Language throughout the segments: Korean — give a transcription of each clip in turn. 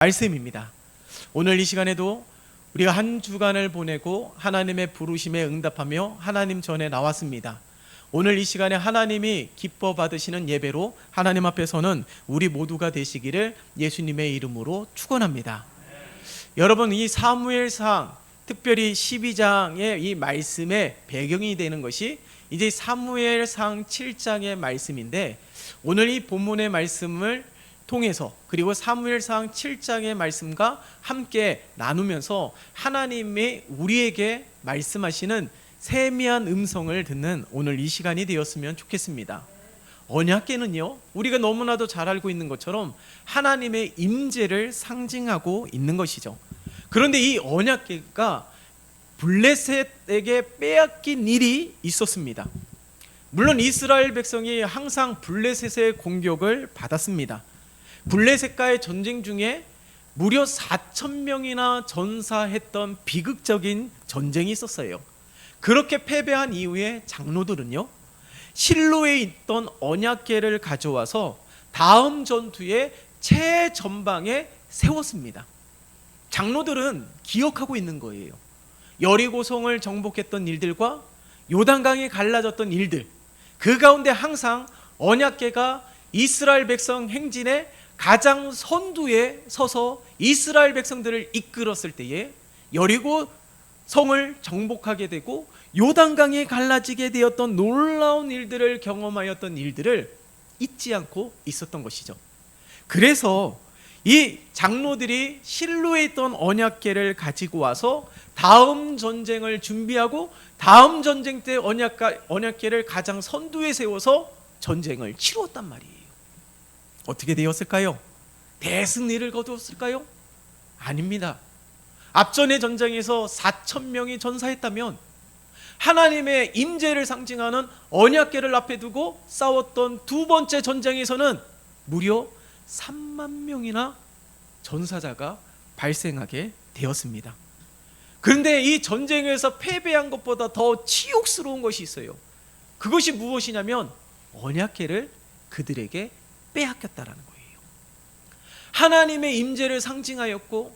말씀입니다. 오늘 이 시간에도 우리가 한 주간을 보내고 하나님의 부르심에 응답하며 하나님 전에 나왔습니다. 오늘 이 시간에 하나님이 기뻐 받으시는 예배로 하나님 앞에서는 우리 모두가 되시기를 예수님의 이름으로 축원합니다. 여러분, 이 사무엘상 특별히 12장의 이 말씀의 배경이 되는 것이 이제 사무엘상 7장의 말씀인데, 오늘 이 본문의 말씀을 통해서 그리고 사무엘상 7장의 말씀과 함께 나누면서 하나님이 우리에게 말씀하시는 세미한 음성을 듣는 오늘 이 시간이 되었으면 좋겠습니다. 언약궤는요, 우리가 너무나도 잘 알고 있는 것처럼 하나님의 임재를 상징하고 있는 것이죠. 그런데 이 언약궤가 블레셋에게 빼앗긴 일이 있었습니다. 물론 이스라엘 백성이 항상 블레셋의 공격을 받았습니다. 블레셋과의 전쟁 중에 무려 4,000명이나 전사했던 비극적인 전쟁이 있었어요. 그렇게 패배한 이후에 장로들은요, 실로에 있던 언약궤를 가져와서 다음 전투의 최전방에 세웠습니다. 장로들은 기억하고 있는 거예요. 여리고성을 정복했던 일들과 요단강이 갈라졌던 일들, 그 가운데 항상 언약궤가 이스라엘 백성 행진에 가장 선두에 서서 이스라엘 백성들을 이끌었을 때에 여리고 성을 정복하게 되고 요단강이 갈라지게 되었던 놀라운 일들을 경험하였던 일들을 잊지 않고 있었던 것이죠. 그래서 이 장로들이 실로에 있던 언약궤를 가지고 와서 다음 전쟁을 준비하고 다음 전쟁 때 언약궤를 가장 선두에 세워서 전쟁을 치루었단 말이에요. 어떻게 되었을까요? 대승리를 거두었을까요? 아닙니다. 앞전의 전쟁에서 4,000명이 전사했다면 하나님의 임재를 상징하는 언약궤를 앞에 두고 싸웠던 두 번째 전쟁에서는 무려 3만 명이나 전사자가 발생하게 되었습니다. 그런데 이 전쟁에서 패배한 것보다 더 치욕스러운 것이 있어요. 그것이 무엇이냐면 언약궤를 그들에게 빼앗겼다라는 거예요. 하나님의 임재를 상징하였고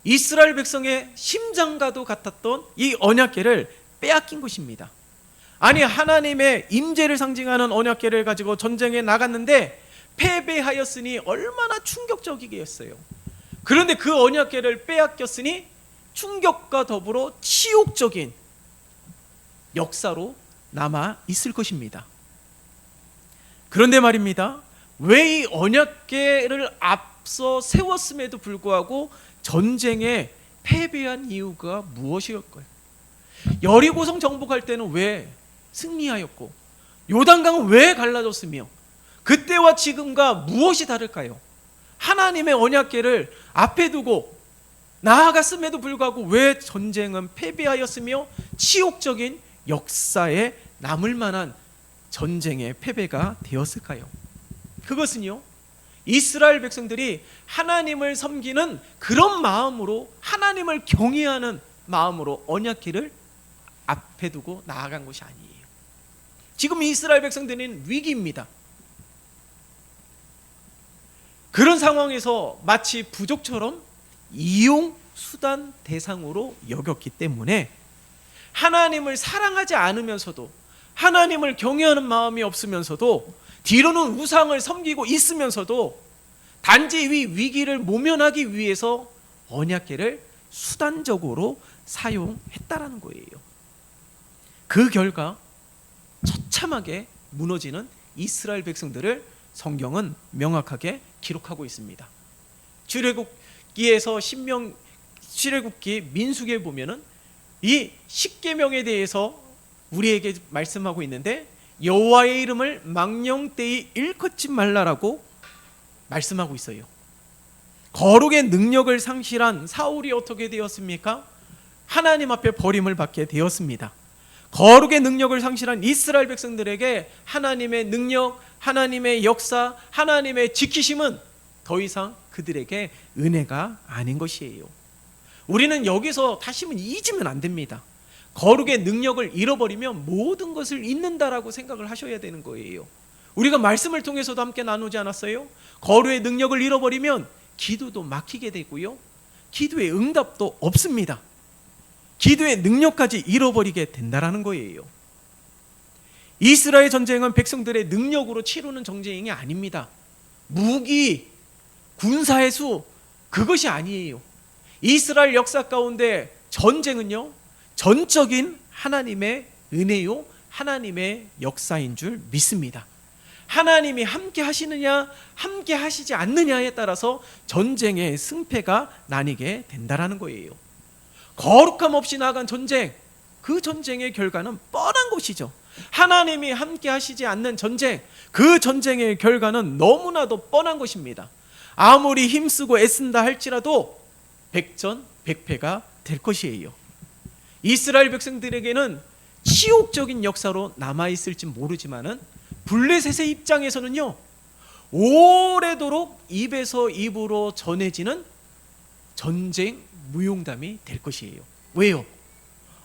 이스라엘 백성의 심장과도 같았던 이 언약궤를 빼앗긴 것입니다. 아니, 하나님의 임재를 상징하는 언약궤를 가지고 전쟁에 나갔는데 패배하였으니 얼마나 충격적이겠어요. 그런데 그 언약궤를 빼앗겼으니 충격과 더불어 치욕적인 역사로 남아 있을 것입니다. 그런데 말입니다, 왜 이 언약궤를 앞서 세웠음에도 불구하고 전쟁에 패배한 이유가 무엇이었을까요? 여리고성 정복할 때는 왜 승리하였고 요단강은 왜 갈라졌으며 그때와 지금과 무엇이 다를까요? 하나님의 언약궤를 앞에 두고 나아갔음에도 불구하고 왜 전쟁은 패배하였으며 치욕적인 역사에 남을 만한 전쟁의 패배가 되었을까요? 그것은요, 이스라엘 백성들이 하나님을 섬기는 그런 마음으로, 하나님을 경외하는 마음으로 언약궤를 앞에 두고 나아간 것이 아니에요. 지금 이스라엘 백성들은 위기입니다. 그런 상황에서 마치 부족처럼 이용 수단 대상으로 여겼기 때문에 하나님을 사랑하지 않으면서도, 하나님을 경외하는 마음이 없으면서도, 뒤로는 우상을 섬기고 있으면서도 단지 이 위기를 모면하기 위해서 언약궤를 수단적으로 사용했다라는 거예요. 그 결과 처참하게 무너지는 이스라엘 백성들을 성경은 명확하게 기록하고 있습니다. 출애굽기에서 출애굽기 민수기에 보면은 이 십계명에 대해서 우리에게 말씀하고 있는데, 여호와의 이름을 망령되이 일컫지 말라라고 말씀하고 있어요. 거룩의 능력을 상실한 사울이 어떻게 되었습니까? 하나님 앞에 버림을 받게 되었습니다. 거룩의 능력을 상실한 이스라엘 백성들에게 하나님의 능력, 하나님의 역사, 하나님의 지키심은 더 이상 그들에게 은혜가 아닌 것이에요. 우리는 여기서 다시는 잊으면 안 됩니다. 거룩의 능력을 잃어버리면 모든 것을 잃는다라고 생각을 하셔야 되는 거예요. 우리가 말씀을 통해서도 함께 나누지 않았어요? 거룩의 능력을 잃어버리면 기도도 막히게 되고요, 기도의 응답도 없습니다. 기도의 능력까지 잃어버리게 된다라는 거예요. 이스라엘 전쟁은 백성들의 능력으로 치르는 전쟁이 아닙니다. 무기, 군사의 수, 그것이 아니에요. 이스라엘 역사 가운데 전쟁은요, 전적인 하나님의 은혜요, 하나님의 역사인 줄 믿습니다. 하나님이 함께 하시느냐 함께 하시지 않느냐에 따라서 전쟁의 승패가 나뉘게 된다라는 거예요. 거룩함 없이 나간 전쟁, 그 전쟁의 결과는 뻔한 것이죠. 하나님이 함께 하시지 않는 전쟁, 그 전쟁의 결과는 너무나도 뻔한 것입니다. 아무리 힘쓰고 애쓴다 할지라도 백전백패가 될 것이에요. 이스라엘 백성들에게는 치욕적인 역사로 남아있을지 모르지만은 블레셋의 입장에서는요, 오래도록 입에서 입으로 전해지는 전쟁 무용담이 될 것이에요. 왜요?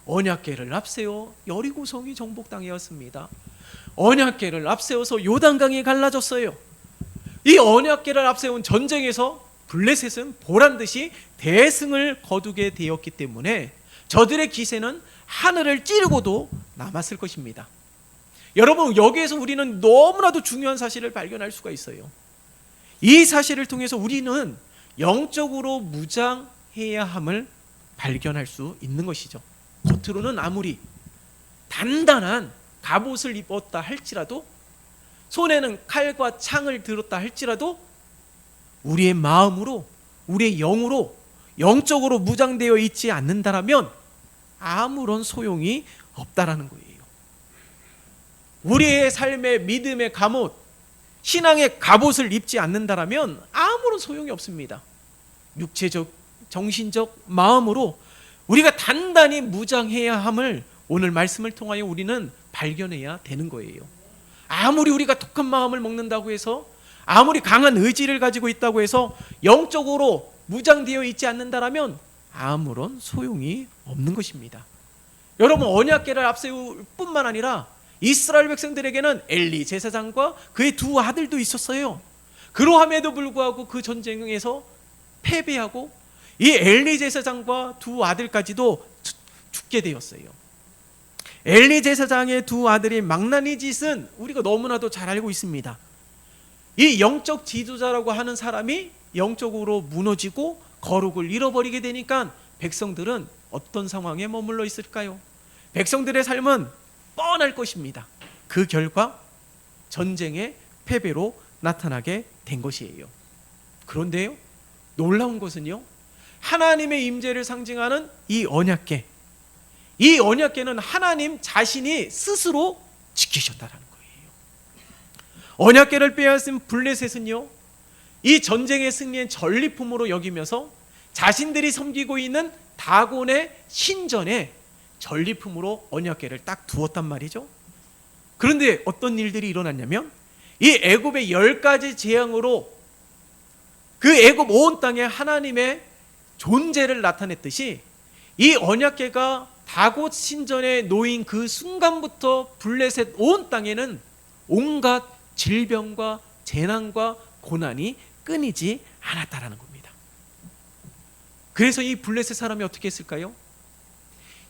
언약궤를 앞세워 여리고성이 정복당했습니다. 언약궤를 앞세워서 요단강이 갈라졌어요. 이 언약궤를 앞세운 전쟁에서 블레셋은 보란듯이 대승을 거두게 되었기 때문에 저들의 기세는 하늘을 찌르고도 남았을 것입니다. 여러분, 여기에서 우리는 너무나도 중요한 사실을 발견할 수가 있어요. 이 사실을 통해서 우리는 영적으로 무장해야 함을 발견할 수 있는 것이죠. 겉으로는 아무리 단단한 갑옷을 입었다 할지라도, 손에는 칼과 창을 들었다 할지라도 우리의 마음으로, 우리의 영으로 영적으로 무장되어 있지 않는다라면 아무런 소용이 없다라는 거예요. 우리의 삶의 믿음의 갑옷, 신앙의 갑옷을 입지 않는다라면 아무런 소용이 없습니다. 육체적, 정신적, 마음으로 우리가 단단히 무장해야 함을 오늘 말씀을 통하여 우리는 발견해야 되는 거예요. 아무리 우리가 독한 마음을 먹는다고 해서, 아무리 강한 의지를 가지고 있다고 해서 영적으로 무장되어 있지 않는다라면 아무런 소용이 없는 것입니다. 여러분, 언약궤를 앞세울 뿐만 아니라 이스라엘 백성들에게는 엘리 제사장과 그의 두 아들도 있었어요. 그러함에도 불구하고 그 전쟁에서 패배하고 이 엘리 제사장과 두 아들까지도 죽게 되었어요. 엘리 제사장의 두 아들이 망나니 짓은 우리가 너무나도 잘 알고 있습니다. 이 영적 지도자라고 하는 사람이 영적으로 무너지고 거룩을 잃어버리게 되니까 백성들은 어떤 상황에 머물러 있을까요? 백성들의 삶은 뻔할 것입니다. 그 결과 전쟁의 패배로 나타나게 된 것이에요. 그런데요, 놀라운 것은요, 하나님의 임재를 상징하는 이 언약궤, 이 언약궤는 하나님 자신이 스스로 지키셨다라는 거예요. 언약궤를 빼앗은 블레셋은요, 이 전쟁의 승리의 전리품으로 여기면서 자신들이 섬기고 있는 다곤의 신전에 전리품으로 언약궤를 딱 두었단 말이죠. 그런데 어떤 일들이 일어났냐면, 이 애굽의 10가지 재앙으로 그 애굽 온 땅에 하나님의 존재를 나타냈듯이 이 언약궤가 다곤 신전에 놓인 그 순간부터 블레셋 온 땅에는 온갖 질병과 재난과 고난이 끊이지 않았다라는 겁니다. 그래서 이 블레셋 사람이 어떻게 했을까요?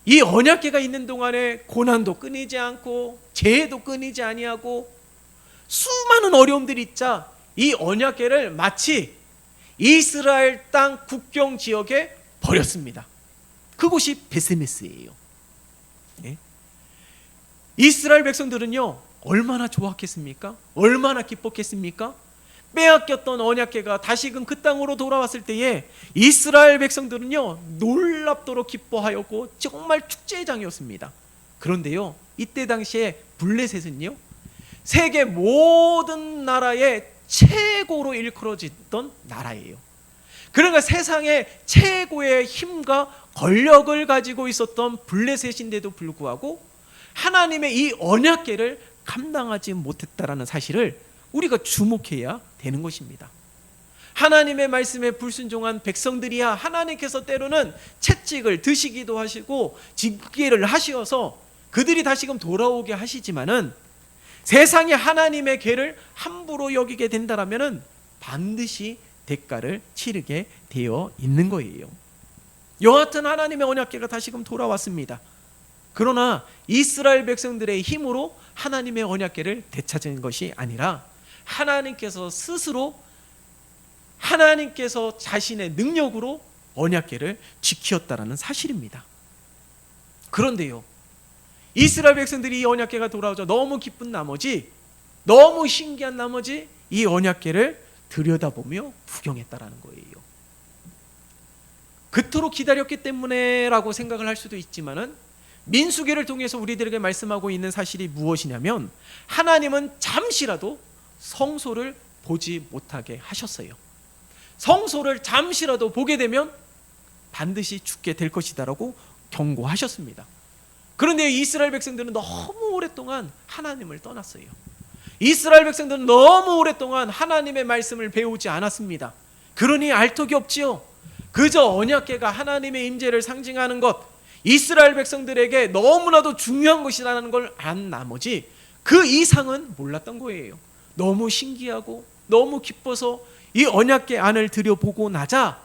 이 언약궤가 있는 동안에 고난도 끊이지 않고 재해도 끊이지 아니하고 수많은 어려움들이 있자 이 언약궤를 마치 이스라엘 땅 국경 지역에 버렸습니다. 그곳이 베세메스예요. 예? 이스라엘 백성들은요, 얼마나 좋았겠습니까? 얼마나 기뻤겠습니까? 빼앗겼던 언약궤가 다시금 그 땅으로 돌아왔을 때에 이스라엘 백성들은요, 놀랍도록 기뻐하였고 정말 축제의 장이었습니다. 그런데요, 이때 당시에 블레셋은요, 세계 모든 나라의 최고로 일컬어지던 나라예요. 그러니까 세상의 최고의 힘과 권력을 가지고 있었던 블레셋인데도 불구하고 하나님의 이 언약궤를 감당하지 못했다라는 사실을 우리가 주목해야 되는 것입니다. 하나님의 말씀에 불순종한 백성들이야 하나님께서 때로는 채찍을 드시기도 하시고 징계를 하시어서 그들이 다시금 돌아오게 하시지만은, 세상에 하나님의 궤를 함부로 여기게 된다라면은 반드시 대가를 치르게 되어 있는 거예요. 여하튼 하나님의 언약궤가 다시금 돌아왔습니다. 그러나 이스라엘 백성들의 힘으로 하나님의 언약궤를 되찾은 것이 아니라 하나님께서 스스로 하나님께서 자신의 능력으로 언약궤를 지켰다라는 사실입니다. 그런데요, 이스라엘 백성들이 이 언약궤가 돌아오자 너무 기쁜 나머지, 너무 신기한 나머지 이 언약궤를 들여다보며 구경했다라는 거예요. 그토록 기다렸기 때문에라고 생각을 할 수도 있지만은 민수기를 통해서 우리들에게 말씀하고 있는 사실이 무엇이냐면 하나님은 잠시라도 성소를 보지 못하게 하셨어요. 성소를 잠시라도 보게 되면 반드시 죽게 될 것이다라고 경고하셨습니다. 그런데 이스라엘 백성들은 너무 오랫동안 하나님을 떠났어요. 이스라엘 백성들은 너무 오랫동안 하나님의 말씀을 배우지 않았습니다. 그러니 알턱이 없지요. 그저 언약궤가 하나님의 임재를 상징하는 것, 이스라엘 백성들에게 너무나도 중요한 것이라는 걸 안 나머지 그 이상은 몰랐던 거예요. 너무 신기하고 너무 기뻐서 이 언약궤 안을 들여보고 나자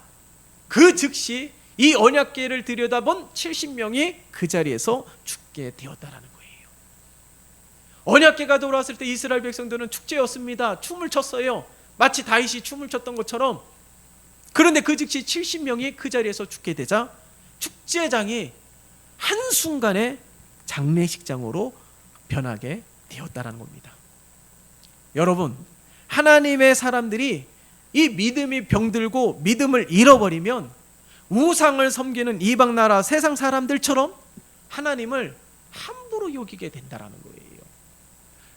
그 즉시 이 언약궤를 들여다본 70명이 그 자리에서 죽게 되었다라는 거예요. 언약궤가 돌아왔을 때 이스라엘 백성들은 축제였습니다. 춤을 췄어요. 마치 다윗이 춤을 췄던 것처럼. 그런데 그 즉시 70명이 그 자리에서 죽게 되자 축제장이 한순간에 장례식장으로 변하게 되었다는 겁니다. 여러분, 하나님의 사람들이 이 믿음이 병들고 믿음을 잃어버리면 우상을 섬기는 이방 나라 세상 사람들처럼 하나님을 함부로 여기게 된다는 거예요.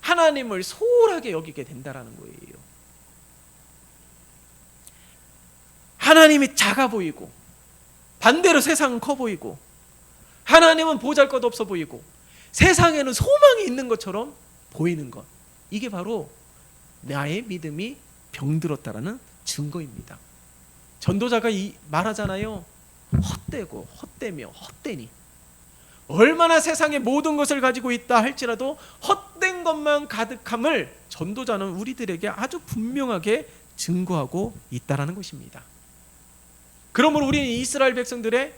하나님을 소홀하게 여기게 된다는 거예요. 하나님이 작아 보이고 반대로 세상은 커 보이고 하나님은 보잘것없어 보이고 세상에는 소망이 있는 것처럼 보이는 것, 이게 바로 나의 믿음이 병들었다라는 증거입니다. 전도자가 말하잖아요. 헛되고 헛되며 헛되니. 얼마나 세상의 모든 것을 가지고 있다 할지라도 헛된 것만 가득함을 전도자는 우리들에게 아주 분명하게 증거하고 있다라는 것입니다. 그러므로 우리는 이스라엘 백성들의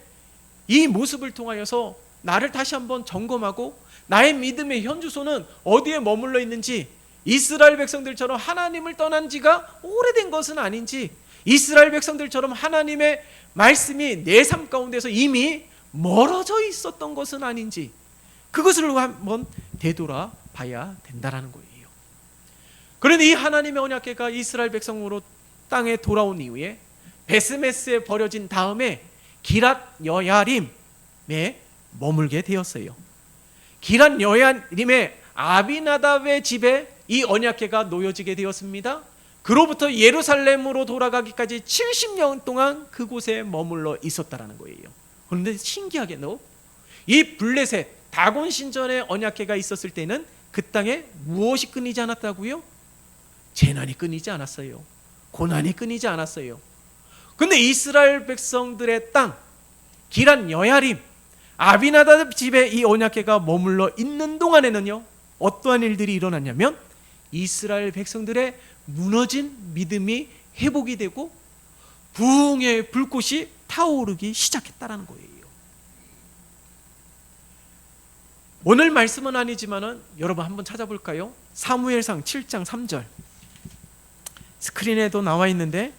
이 모습을 통하여서 나를 다시 한번 점검하고 나의 믿음의 현주소는 어디에 머물러 있는지, 이스라엘 백성들처럼 하나님을 떠난 지가 오래된 것은 아닌지, 이스라엘 백성들처럼 하나님의 말씀이 내 삶 가운데서 이미 멀어져 있었던 것은 아닌지, 그것을 한번 되돌아봐야 된다는 거예요. 그런데 이 하나님의 언약궤가 이스라엘 백성으로 땅에 돌아온 이후에 베스메스에 버려진 다음에 기랏 여야림에 머물게 되었어요. 기랏 여야림의 아비나답의 집에 이 언약궤가 놓여지게 되었습니다. 그로부터 예루살렘으로 돌아가기까지 70년 동안 그곳에 머물러 있었다라는 거예요. 그런데 신기하게도 이 블레셋 다곤 신전의 언약궤가 있었을 때는 그 땅에 무엇이 끊이지 않았다고요? 재난이 끊이지 않았어요. 고난이 끊이지 않았어요. 근데 이스라엘 백성들의 땅 기랏 여야림 아비나답 집에 이 언약궤가 머물러 있는 동안에는요, 어떠한 일들이 일어났냐면 이스라엘 백성들의 무너진 믿음이 회복이 되고 부흥의 불꽃이 타오르기 시작했다는 거예요. 오늘 말씀은 아니지만은 여러분 한번 찾아볼까요? 사무엘상 7장 3절 스크린에도 나와 있는데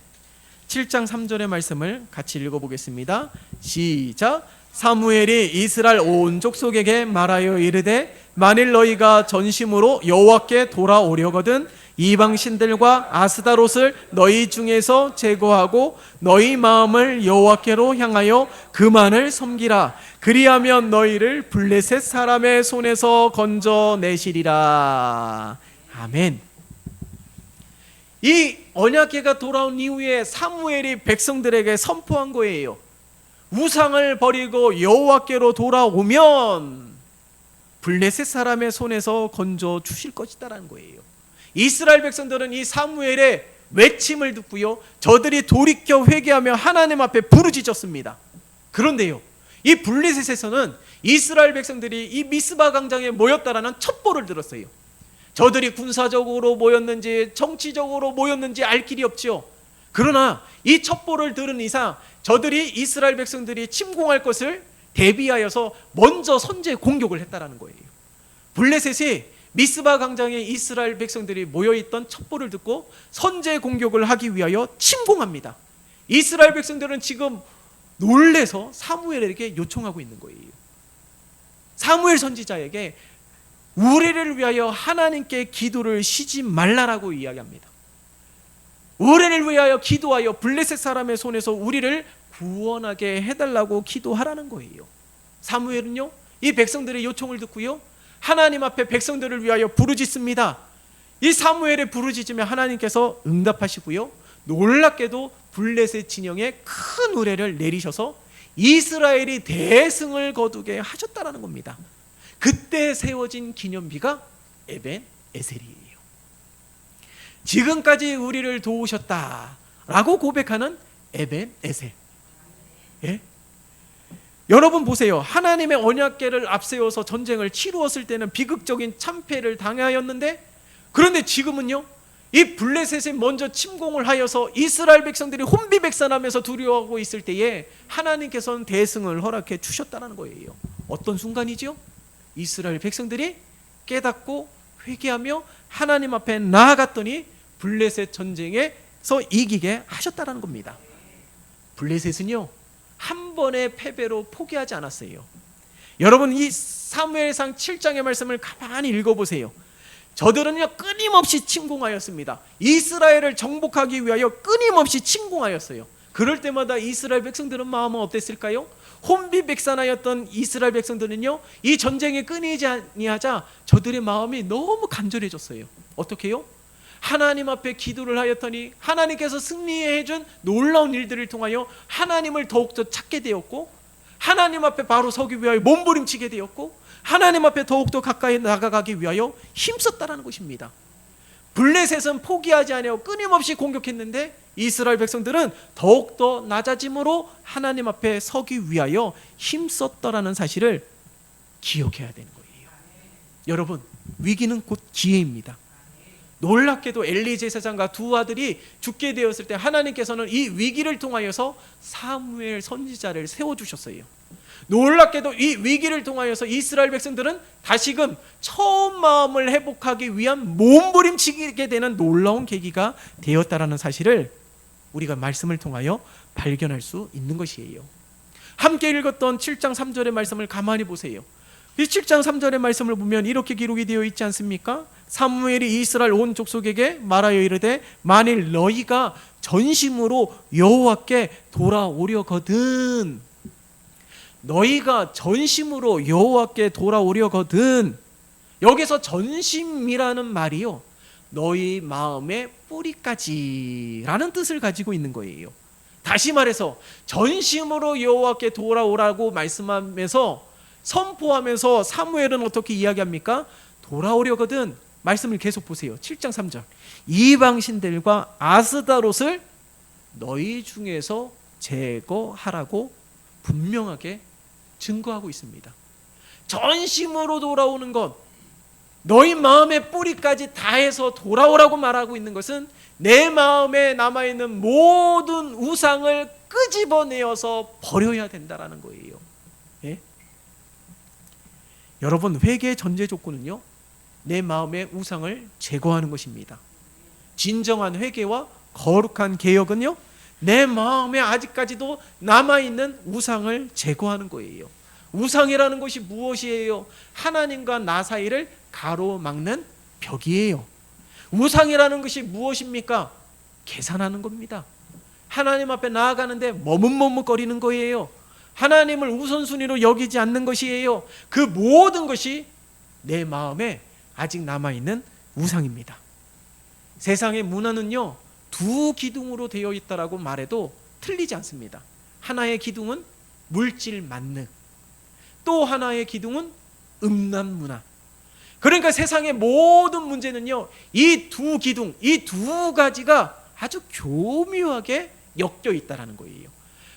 7장 3절의 말씀을 같이 읽어보겠습니다. 시작. 사무엘이 이스라엘 온 족속에게 말하여 이르되 만일 너희가 전심으로 여호와께 돌아오려거든 이방 신들과 아스다롯을 너희 중에서 제거하고 너희 마음을 여호와께로 향하여 그만을 섬기라. 그리하면 너희를 블레셋 사람의 손에서 건져내시리라. 아멘. 이 언약궤가 돌아온 이후에 사무엘이 백성들에게 선포한 거예요. 우상을 버리고 여호와께로 돌아오면 블레셋 사람의 손에서 건져 주실 것이다라는 거예요. 이스라엘 백성들은 이 사무엘의 외침을 듣고요, 저들이 돌이켜 회개하며 하나님 앞에 부르짖었습니다. 그런데요, 이 블레셋에서는 이스라엘 백성들이 이 미스바 광장에 모였다라는 첩보를 들었어요. 저들이 군사적으로 모였는지 정치적으로 모였는지 알 길이 없지요. 그러나 이 첩보를 들은 이상 저들이 이스라엘 백성들이 침공할 것을 대비하여서 먼저 선제 공격을 했다라는 거예요. 블레셋이 미스바 광장에 이스라엘 백성들이 모여있던 첩보를 듣고 선제 공격을 하기 위하여 침공합니다. 이스라엘 백성들은 지금 놀래서 사무엘에게 요청하고 있는 거예요. 사무엘 선지자에게 우리를 위하여 하나님께 기도를 쉬지 말라라고 이야기합니다. 우리를 위하여 기도하여 블레셋 사람의 손에서 우리를 구원하게 해달라고 기도하라는 거예요. 사무엘은요, 이 백성들의 요청을 듣고요, 하나님 앞에 백성들을 위하여 부르짖습니다. 이 사무엘의 부르짖음에 하나님께서 응답하시고요, 놀랍게도 블레셋 진영에 큰 우레를 내리셔서 이스라엘이 대승을 거두게 하셨다라는 겁니다. 그때 세워진 기념비가 에벤 에셀이에요. 지금까지 우리를 도우셨다라고 고백하는 에벤 에셀. 예? 여러분 보세요. 하나님의 언약궤를 앞세워서 전쟁을 치루었을 때는 비극적인 참패를 당하였는데, 그런데 지금은요, 이 블레셋이 먼저 침공을 하여서 이스라엘 백성들이 혼비백산하면서 두려워하고 있을 때에 하나님께서는 대승을 허락해 주셨다는 거예요. 어떤 순간이죠? 이스라엘 백성들이 깨닫고 회개하며 하나님 앞에 나아갔더니 블레셋 전쟁에서 이기게 하셨다는 겁니다. 블레셋은요, 한 번의 패배로 포기하지 않았어요. 여러분, 이 사무엘상 7장의 말씀을 가만히 읽어보세요. 저들은요, 끊임없이 침공하였습니다. 이스라엘을 정복하기 위하여 끊임없이 침공하였어요. 그럴 때마다 이스라엘 백성들은 마음은 어땠을까요? 혼비백산하였던 이스라엘 백성들은요, 이 전쟁이 끊이지 아니하자 저들의 마음이 너무 간절해졌어요. 어떻게 해요? 하나님 앞에 기도를 하였더니 하나님께서 승리해 준 놀라운 일들을 통하여 하나님을 더욱더 찾게 되었고, 하나님 앞에 바로 서기 위하여 몸부림치게 되었고, 하나님 앞에 더욱더 가까이 나아가기 위하여 힘썼다라는 것입니다. 블레셋은 포기하지 아니하고 끊임없이 공격했는데 이스라엘 백성들은 더욱더 낮아짐으로 하나님 앞에 서기 위하여 힘썼더라는 사실을 기억해야 되는 거예요. 여러분, 위기는 곧 기회입니다. 놀랍게도 엘리 제사장과 두 아들이 죽게 되었을 때 하나님께서는 이 위기를 통하여서 사무엘 선지자를 세워주셨어요. 놀랍게도 이 위기를 통하여서 이스라엘 백성들은 다시금 처음 마음을 회복하기 위한 몸부림치게 되는 놀라운 계기가 되었다라는 사실을 우리가 말씀을 통하여 발견할 수 있는 것이에요. 함께 읽었던 7장 3절의 말씀을 가만히 보세요. 이 7장 3절의 말씀을 보면 이렇게 기록이 되어 있지 않습니까? 사무엘이 이스라엘 온 족속에게 말하여 이르되 만일 너희가 전심으로 여호와께 돌아오려거든, 너희가 전심으로 여호와께 돌아오려거든. 여기서 전심이라는 말이요, 너희 마음의 뿌리까지라는 뜻을 가지고 있는 거예요. 다시 말해서 전심으로 여호와께 돌아오라고 말씀하면서 선포하면서 사무엘은 어떻게 이야기합니까? 돌아오려거든. 말씀을 계속 보세요. 7장 3절. 이방신들과 아스다롯을 너희 중에서 제거하라고 분명하게 증거하고 있습니다. 전심으로 돌아오는 것, 너희 마음의 뿌리까지 다해서 돌아오라고 말하고 있는 것은 내 마음에 남아있는 모든 우상을 끄집어내어서 버려야 된다는 거예요. 예? 여러분, 회개의 전제 조건은요, 내 마음의 우상을 제거하는 것입니다. 진정한 회개와 거룩한 개혁은요, 내 마음에 아직까지도 남아있는 우상을 제거하는 거예요. 우상이라는 것이 무엇이에요? 하나님과 나 사이를 가로막는 벽이에요. 우상이라는 것이 무엇입니까? 계산하는 겁니다. 하나님 앞에 나아가는데 머뭇머뭇거리는 거예요. 하나님을 우선순위로 여기지 않는 것이에요. 그 모든 것이 내 마음에 아직 남아있는 우상입니다. 세상의 문화는요, 두 기둥으로 되어 있다라고 말해도 틀리지 않습니다. 하나의 기둥은 물질 만능, 또 하나의 기둥은 음란 문화. 그러니까 세상의 모든 문제는요, 이 두 기둥, 이 두 가지가 아주 교묘하게 엮여 있다라는 거예요.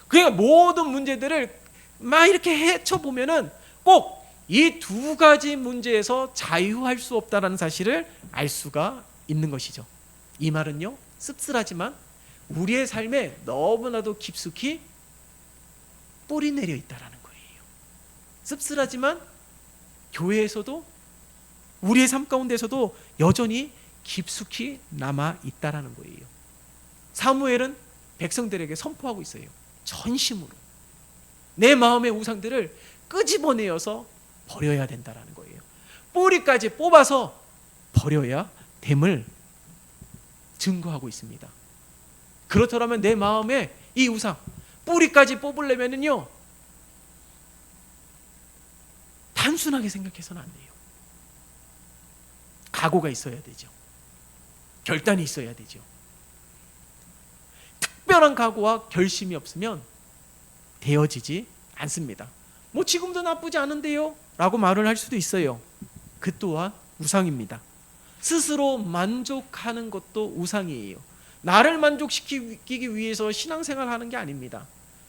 그러니까 모든 문제들을 막 이렇게 헤쳐보면은 꼭 이 두 가지 문제에서 자유할 수 없다라는 사실을 알 수가 있는 것이죠. 이 말은요, 씁쓸하지만 우리의 삶에 너무나도 깊숙이 뿌리 내려 있다라는 거예요. 씁쓸하지만 교회에서도 우리의 삶 가운데서도 여전히 깊숙이 남아 있다라는 거예요. 사무엘은 백성들에게 선포하고 있어요. 전심으로 내 마음의 우상들을 끄집어내어서 버려야 된다라는 거예요. 뿌리까지 뽑아서 버려야 됨을 증거하고 있습니다. 그렇더라면 내 마음에 이 우상 뿌리까지 뽑으려면요 단순하게 생각해서는 안 돼요. 각오가 있어야 되죠. 결단이 있어야 되죠. 특별한 각오와 결심이 없으면 되어지지 않습니다. 뭐 지금도 나쁘지 않은데요 라고 말을 할 수도 있어요. 그 또한 우상입니다. 스스로 만족하는 것도 우상이에요. 나를 만족시키기 위해서 신앙생활을 하는 게 아닙니다.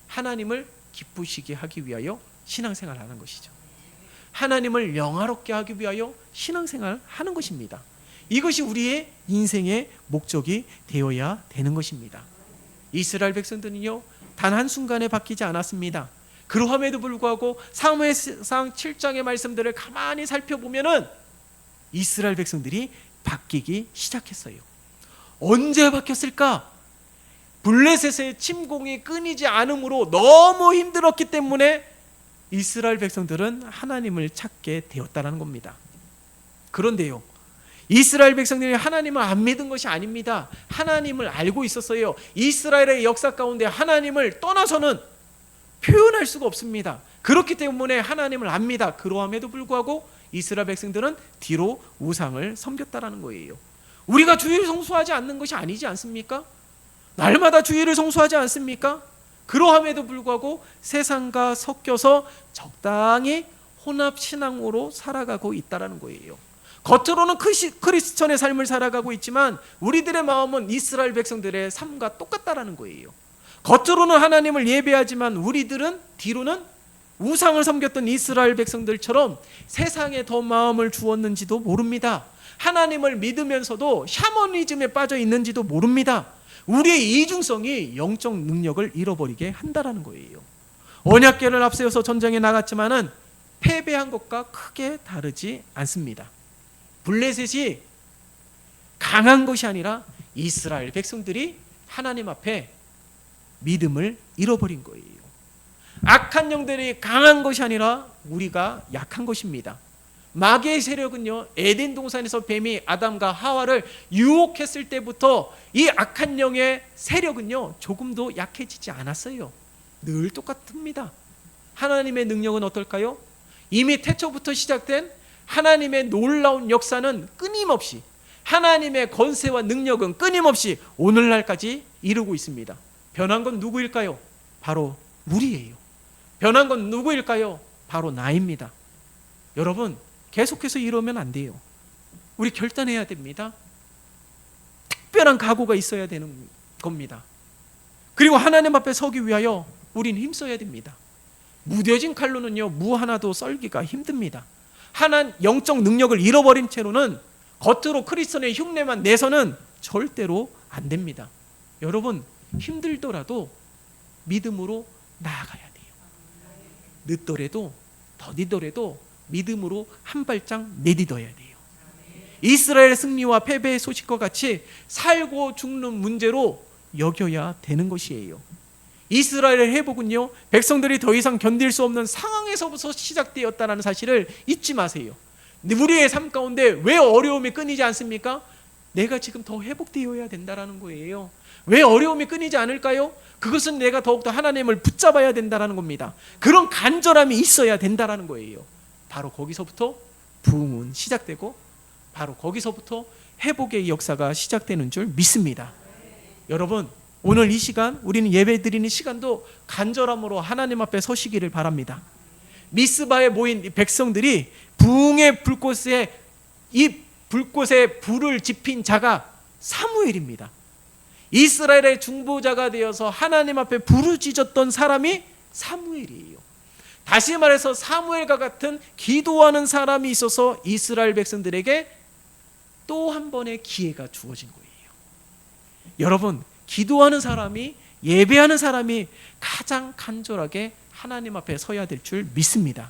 하나님을 기쁘시게 하기 위하여 신앙생활을 하는 것이죠. 하나님을 영화롭게 하기 위하여 신앙생활을 하는 것입니다. 이것이 우리의 인생의 목적이 되어야 되는 것입니다. 이스라엘 백성들은요 단 한순간에 바뀌지 않았습니다. 그러함에도 불구하고 사무엘상 7장의 말씀들을 가만히 살펴보면은 이스라엘 백성들이 바뀌기 시작했어요. 언제 바뀌었을까? 블레셋의 침공이 끊이지 않으므로 너무 힘들었기 때문에 이스라엘 백성들은 하나님을 찾게 되었다는 겁니다. 그런데요 이스라엘 백성들이 하나님을 안 믿은 것이 아닙니다. 하나님을 알고 있었어요. 이스라엘의 역사 가운데 하나님을 떠나서는 표현할 수가 없습니다. 그렇기 때문에 하나님을 압니다. 그러함에도 불구하고 이스라엘 백성들은 뒤로 우상을 섬겼다라는 거예요. 우리가 주일을 성수하지 않는 것이 아니지 않습니까? 날마다 주일을 성수하지 않습니까? 그러함에도 불구하고 세상과 섞여서 적당히 혼합신앙으로 살아가고 있다는 거예요. 겉으로는 크리스천의 삶을 살아가고 있지만 우리들의 마음은 이스라엘 백성들의 삶과 똑같다라는 거예요. 겉으로는 하나님을 예배하지만 우리들은 뒤로는 우상을 섬겼던 이스라엘 백성들처럼 세상에 더 마음을 주었는지도 모릅니다. 하나님을 믿으면서도 샤머니즘에 빠져 있는지도 모릅니다. 우리의 이중성이 영적 능력을 잃어버리게 한다라는 거예요. 언약궤를 앞세워서 전쟁에 나갔지만은 패배한 것과 크게 다르지 않습니다. 블레셋이 강한 것이 아니라 이스라엘 백성들이 하나님 앞에 믿음을 잃어버린 거예요. 악한 영들이 강한 것이 아니라 우리가 약한 것입니다. 마귀의 세력은요 에덴 동산에서 뱀이 아담과 하와를 유혹했을 때부터 이 악한 영의 세력은요 조금도 약해지지 않았어요. 늘 똑같습니다. 하나님의 능력은 어떨까요? 이미 태초부터 시작된 하나님의 놀라운 역사는 끊임없이, 하나님의 권세와 능력은 끊임없이 오늘날까지 이루고 있습니다. 변한 건 누구일까요? 바로 우리예요. 변한 건 누구일까요? 바로 나입니다. 여러분 계속해서 이러면 안 돼요. 우리 결단해야 됩니다. 특별한 각오가 있어야 되는 겁니다. 그리고 하나님 앞에 서기 위하여 우린 힘써야 됩니다. 무뎌진 칼로는요 무 하나도 썰기가 힘듭니다. 영적 능력을 잃어버린 채로는 겉으로 크리스천의 흉내만 내서는 절대로 안 됩니다. 여러분 힘들더라도 믿음으로 나아가야 돼요. 늦더라도 더디더라도 믿음으로 한 발짝 내딛어야 돼요. 이스라엘의 승리와 패배의 소식과 같이 살고 죽는 문제로 여겨야 되는 것이에요. 이스라엘의 회복은요 백성들이 더 이상 견딜 수 없는 상황에서부터 시작되었다는 사실을 잊지 마세요. 우리의 삶 가운데 왜 어려움이 끊이지 않습니까? 내가 지금 더 회복되어야 된다는 거예요. 왜 어려움이 끊이지 않을까요? 그것은 내가 더욱더 하나님을 붙잡아야 된다는 겁니다. 그런 간절함이 있어야 된다는 거예요. 바로 거기서부터 부흥은 시작되고 바로 거기서부터 회복의 역사가 시작되는 줄 믿습니다. 여러분 오늘 이 시간 우리는 예배 드리는 시간도 간절함으로 하나님 앞에 서시기를 바랍니다. 미스바에 모인 백성들이 부흥의 불꽃에 불을 지핀 자가 사무엘입니다. 이스라엘의 중보자가 되어서 하나님 앞에 부르짖었던 사람이 사무엘이에요. 다시 말해서 사무엘과 같은 기도하는 사람이 있어서 이스라엘 백성들에게 또 한 번의 기회가 주어진 거예요. 여러분 기도하는 사람이, 예배하는 사람이 가장 간절하게 하나님 앞에 서야 될 줄 믿습니다.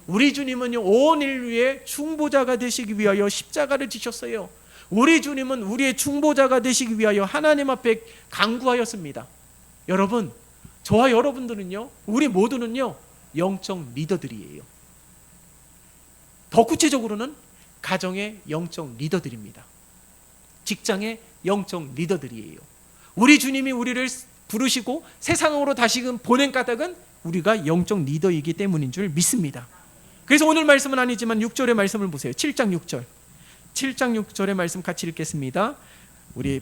우리 주님은요, 온 인류의 중보자가 되시기 위하여 십자가를 지셨어요. 우리 주님은 우리의 중보자가 되시기 위하여 하나님 앞에 간구하였습니다. 여러분, 저와 여러분들은요, 우리 모두는요, 영적 리더들이에요. 더 구체적으로는 가정의 영적 리더들입니다. 직장의 영적 리더들이에요. 우리 주님이 우리를 부르시고 세상으로 다시금 보낸 까닭은 우리가 영적 리더이기 때문인 줄 믿습니다. 그래서 오늘 말씀은 아니지만 6절의 말씀을 보세요. 7장 6절. 7장 6절의 말씀 같이 읽겠습니다. 우리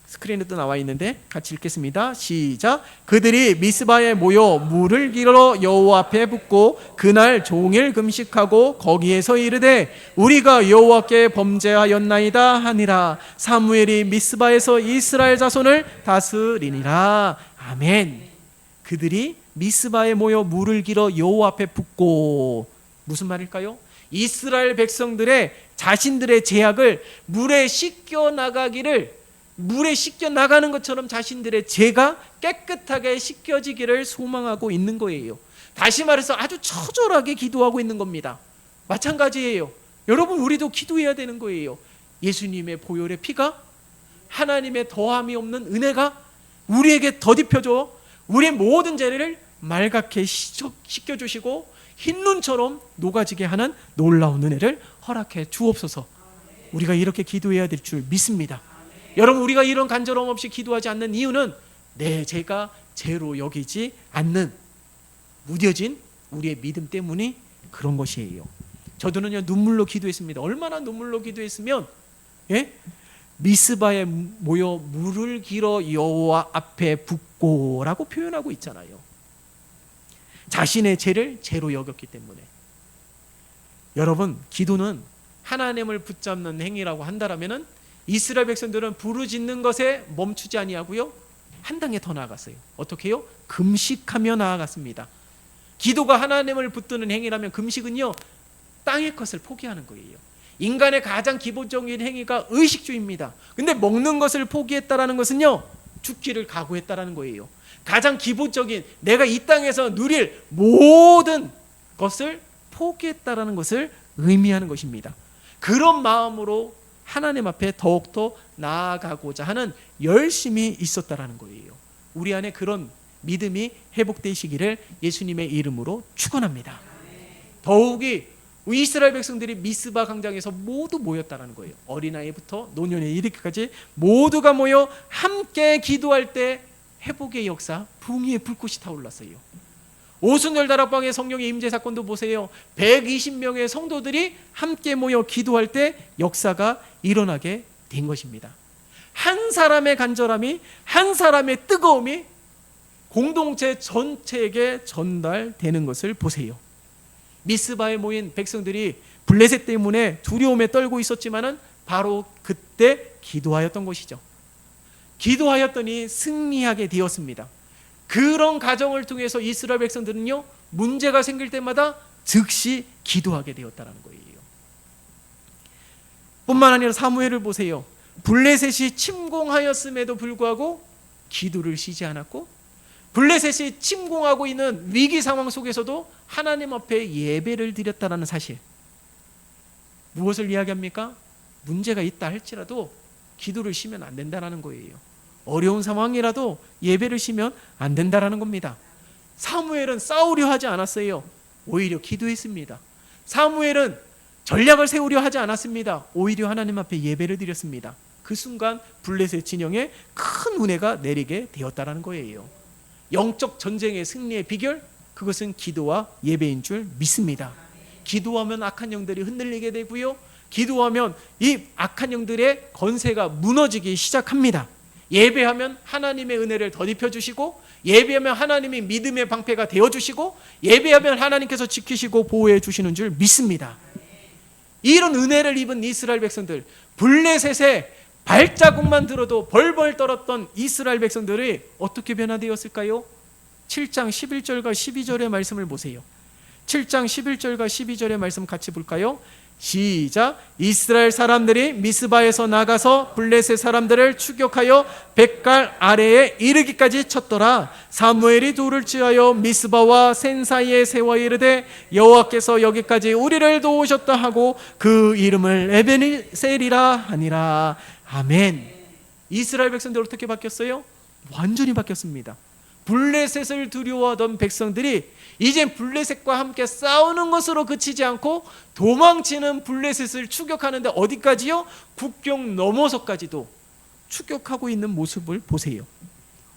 스크린에도 나와 있는데 같이 읽겠습니다. 시작. 그들이 미스바에 모여 물을 길어 여호와 앞에 붓고 그날 종일 금식하고 거기에서 이르되 우리가 여호와께 범죄하였나이다 하니라. 사무엘이 미스바에서 이스라엘 자손을 다스리니라. 아멘. 그들이 미스바에 모여 물을 길어 여호와 앞에 붓고, 무슨 말일까요? 이스라엘 백성들의 자신들의 죄악을 물에 씻겨 나가는 것처럼 자신들의 죄가 깨끗하게 씻겨지기를 소망하고 있는 거예요. 다시 말해서 아주 처절하게 기도하고 있는 겁니다. 마찬가지예요. 여러분, 우리도 기도해야 되는 거예요. 예수님의 보혈의 피가, 하나님의 더함이 없는 은혜가 우리에게 덧입혀져 우리의 모든 죄를 맑게 씻겨주시고 흰눈처럼 녹아지게 하는 놀라운 은혜를 허락해 주옵소서. 우리가 이렇게 기도해야 될 줄 믿습니다. 여러분, 우리가 이런 간절함 없이 기도하지 않는 이유는 내 죄가 죄로 여기지 않는 무뎌진 우리의 믿음 때문이 그런 것이에요. 저도는요, 눈물로 기도했습니다. 얼마나 눈물로 기도했으면, 미스바에 모여 물을 길어 여호와 앞에 붓고라고 표현하고 있잖아요. 자신의 죄를 죄로 여겼기 때문에. 여러분, 기도는 하나님을 붙잡는 행위라고 한다라면은 이스라엘 백성들은 부르짖는 것에 멈추지 아니하고요, 한 단계 더 나아갔어요. 어떻게 해요? 금식하며 나아갔습니다. 기도가 하나님을 붙드는 행위라면 금식은요, 땅의 것을 포기하는 거예요. 인간의 가장 기본적인 행위가 의식주의입니다. 근데 먹는 것을 포기했다라는 것은요, 죽기를 각오했다라는 거예요. 가장 기본적인 내가 이 땅에서 누릴 모든 것을 포기했다라는 것을 의미하는 것입니다. 그런 마음으로 하나님 앞에 더욱더 나아가고자 하는 열심이 있었다라는 거예요. 우리 안에 그런 믿음이 회복되시기를 예수님의 이름으로 축원합니다. 더욱이 이스라엘 백성들이 미스바 광장에서 모두 모였다는 거예요. 어린아이부터 노년에 이르기까지 모두가 모여 함께 기도할 때 회복의 역사, 붕위의 불꽃이 타올랐어요. 오순절 다락방의 성령의 임재 사건도 보세요. 120명의 성도들이 함께 모여 기도할 때 역사가 일어나게 된 것입니다. 한 사람의 간절함이, 한 사람의 뜨거움이 공동체 전체에게 전달되는 것을 보세요. 미스바에 모인 백성들이 블레셋 때문에 두려움에 떨고 있었지만은 바로 그때 기도하였던 것이죠. 기도하였더니 승리하게 되었습니다. 그런 과정을 통해서 이스라엘 백성들은요, 문제가 생길 때마다 즉시 기도하게 되었다는 거예요. 뿐만 아니라 사무엘을 보세요. 블레셋이 침공하였음에도 불구하고 기도를 쉬지 않았고, 블레셋이 침공하고 있는 위기 상황 속에서도 하나님 앞에 예배를 드렸다는 사실. 무엇을 이야기합니까? 문제가 있다 할지라도 기도를 쉬면 안 된다는 거예요. 어려운 상황이라도 예배를 쉬면 안 된다는 겁니다. 사무엘은 싸우려 하지 않았어요. 오히려 기도했습니다. 사무엘은 전략을 세우려 하지 않았습니다. 오히려 하나님 앞에 예배를 드렸습니다. 그 순간 블레셋 진영에 큰 은혜가 내리게 되었다는 거예요. 영적 전쟁의 승리의 비결, 그것은 기도와 예배인 줄 믿습니다. 기도하면 악한 영들이 흔들리게 되고요, 기도하면 이 악한 영들의 권세가 무너지기 시작합니다. 예배하면 하나님의 은혜를 덧입혀 주시고, 예배하면 하나님이 믿음의 방패가 되어 주시고, 예배하면 하나님께서 지키시고 보호해 주시는 줄 믿습니다. 이런 은혜를 입은 이스라엘 백성들, 블레셋의 발자국만 들어도 벌벌 떨었던 이스라엘 백성들이 어떻게 변화되었을까요? 7장 11절과 12절의 말씀을 보세요. 7장 11절과 12절의 말씀 같이 볼까요? 시작. 이스라엘 사람들이 미스바에서 나가서 블레셋 사람들을 추격하여 벳갈 아래에 이르기까지 쳤더라. 사무엘이 돌을 찌하여 미스바와 센 사이에 세워 이르되 여호와께서 여기까지 우리를 도우셨다 하고 그 이름을 에베네셀이라 하니라. 아멘. 이스라엘 백성들 어떻게 바뀌었어요? 완전히 바뀌었습니다. 블레셋을 두려워하던 백성들이 이제 블레셋과 함께 싸우는 것으로 그치지 않고 도망치는 블레셋을 추격하는데 어디까지요? 국경 넘어서까지도 추격하고 있는 모습을 보세요.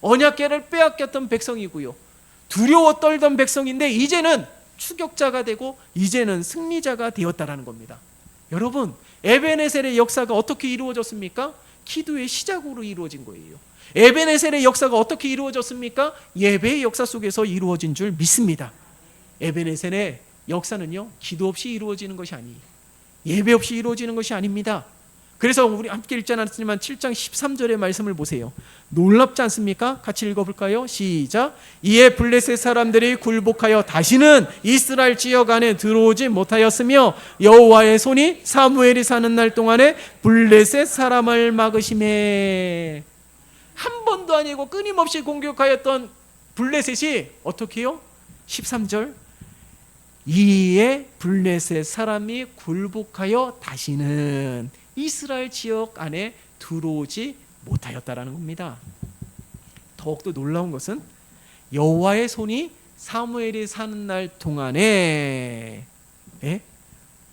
언약궤를 빼앗겼던 백성이고요, 두려워 떨던 백성인데 이제는 추격자가 되고 이제는 승리자가 되었다라는 겁니다. 여러분, 에베네셀의 역사가 어떻게 이루어졌습니까? 기도의 시작으로 이루어진 거예요. 에베네셀의 역사가 어떻게 이루어졌습니까? 예배의 역사 속에서 이루어진 줄 믿습니다. 에베네셀의 역사는요, 기도 없이 이루어지는 것이 아니에요. 예배 없이 이루어지는 것이 아닙니다. 그래서 우리 함께 읽지 않았지만 7장 13절의 말씀을 보세요. 놀랍지 않습니까? 같이 읽어볼까요? 시작. 이에 블레셋 사람들이 굴복하여 다시는 이스라엘 지역 안에 들어오지 못하였으며 여호와의 손이 사무엘이 사는 날 동안에 블레셋 사람을 막으시매. 한 번도 아니고 끊임없이 공격하였던 블레셋이 어떻게 해요? 13절. 이에 블레셋 사람이 굴복하여 다시는 이스라엘 지역 안에 들어오지 못하였다라는 겁니다. 더욱더 놀라운 것은 여호와의 손이 사무엘이 사는 날 동안에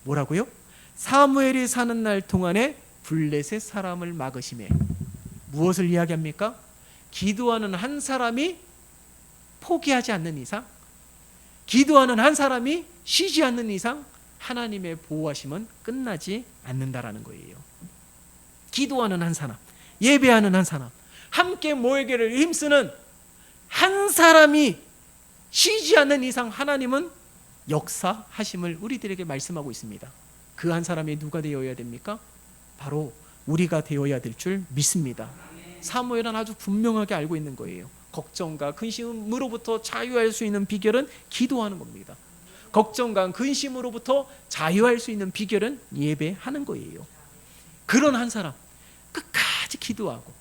뭐라고요? 사무엘이 사는 날 동안에 블레셋 사람을 막으시매. 무엇을 이야기합니까? 기도하는 한 사람이 포기하지 않는 이상, 기도하는 한 사람이 쉬지 않는 이상 하나님의 보호하심은 끝나지 않는다라는 거예요. 기도하는 한 사람, 예배하는 한 사람, 함께 모이기를 힘쓰는 한 사람이 쉬지 않는 이상 하나님은 역사하심을 우리들에게 말씀하고 있습니다. 그 한 사람이 누가 되어야 됩니까? 바로 우리가 되어야 될 줄 믿습니다. 사무엘은 아주 분명하게 알고 있는 거예요. 걱정과 근심으로부터 자유할 수 있는 비결은 기도하는 겁니다. 걱정과 근심으로부터 자유할 수 있는 비결은 예배하는 거예요. 그런 한 사람, 끝까지 기도하고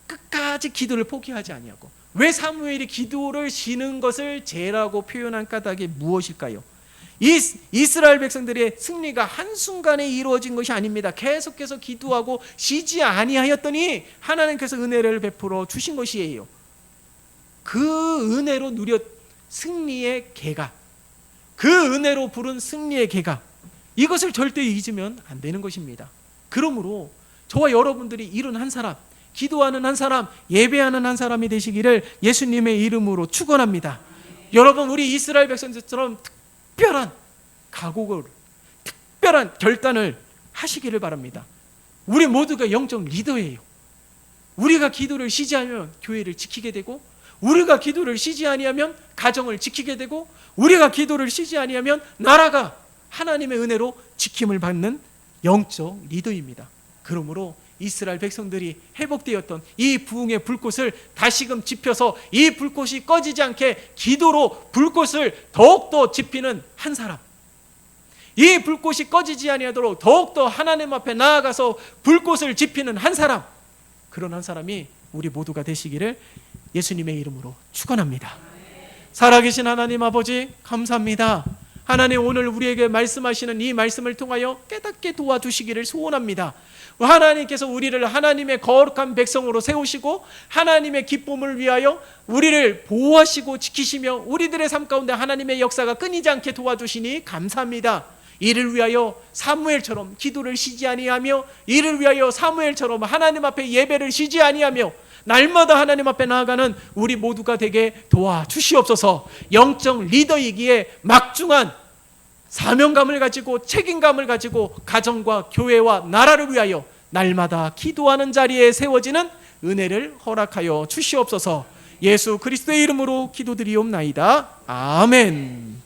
끝까지 기도를 포기하지 아니하고. 왜 사무엘이 기도를 쉬는 것을 죄라고 표현한 까닭이 무엇일까요? 이스라엘 백성들의 승리가 한순간에 이루어진 것이 아닙니다. 계속해서 기도하고 쉬지 아니하였더니 하나님께서 은혜를 베풀어 주신 것이에요. 그 은혜로 누렸 승리의 계가, 그 은혜로 부른 승리의 계가, 이것을 절대 잊으면 안 되는 것입니다. 그러므로 저와 여러분들이 이룬 한 사람, 기도하는 한 사람, 예배하는 한 사람이 되시기를 예수님의 이름으로 축원합니다. 여러분, 우리 이스라엘 백성들처럼 특별한 각오를, 특별한 결단을 하시기를 바랍니다. 우리 모두가 영적 리더예요. 우리가 기도를 쉬지 않으면 교회를 지키게 되고, 우리가 기도를 쉬지 아니하면 가정을 지키게 되고, 우리가 기도를 쉬지 아니하면 나라가 하나님의 은혜로 지킴을 받는 영적 리더입니다. 그러므로 이스라엘 백성들이 회복되었던 이 부흥의 불꽃을 다시금 지펴서 이 불꽃이 꺼지지 않게 기도로 불꽃을 더욱더 지피는 한 사람, 이 불꽃이 꺼지지 아니하도록 더욱더 하나님 앞에 나아가서 불꽃을 지피는 한 사람, 그런 한 사람이 우리 모두가 되시기를 예수님의 이름으로 축원합니다. 살아계신 하나님 아버지, 감사합니다. 하나님, 오늘 우리에게 말씀하시는 이 말씀을 통하여 깨닫게 도와주시기를 소원합니다. 하나님께서 우리를 하나님의 거룩한 백성으로 세우시고 하나님의 기쁨을 위하여 우리를 보호하시고 지키시며 우리들의 삶 가운데 하나님의 역사가 끊이지 않게 도와주시니 감사합니다. 이를 위하여 사무엘처럼 기도를 쉬지 아니하며, 이를 위하여 사무엘처럼 하나님 앞에 예배를 쉬지 아니하며 날마다 하나님 앞에 나아가는 우리 모두가 되게 도와주시옵소서. 영적 리더이기에 막중한 사명감을 가지고 책임감을 가지고 가정과 교회와 나라를 위하여 날마다 기도하는 자리에 세워지는 은혜를 허락하여 주시옵소서. 예수 그리스도의 이름으로 기도드리옵나이다. 아멘.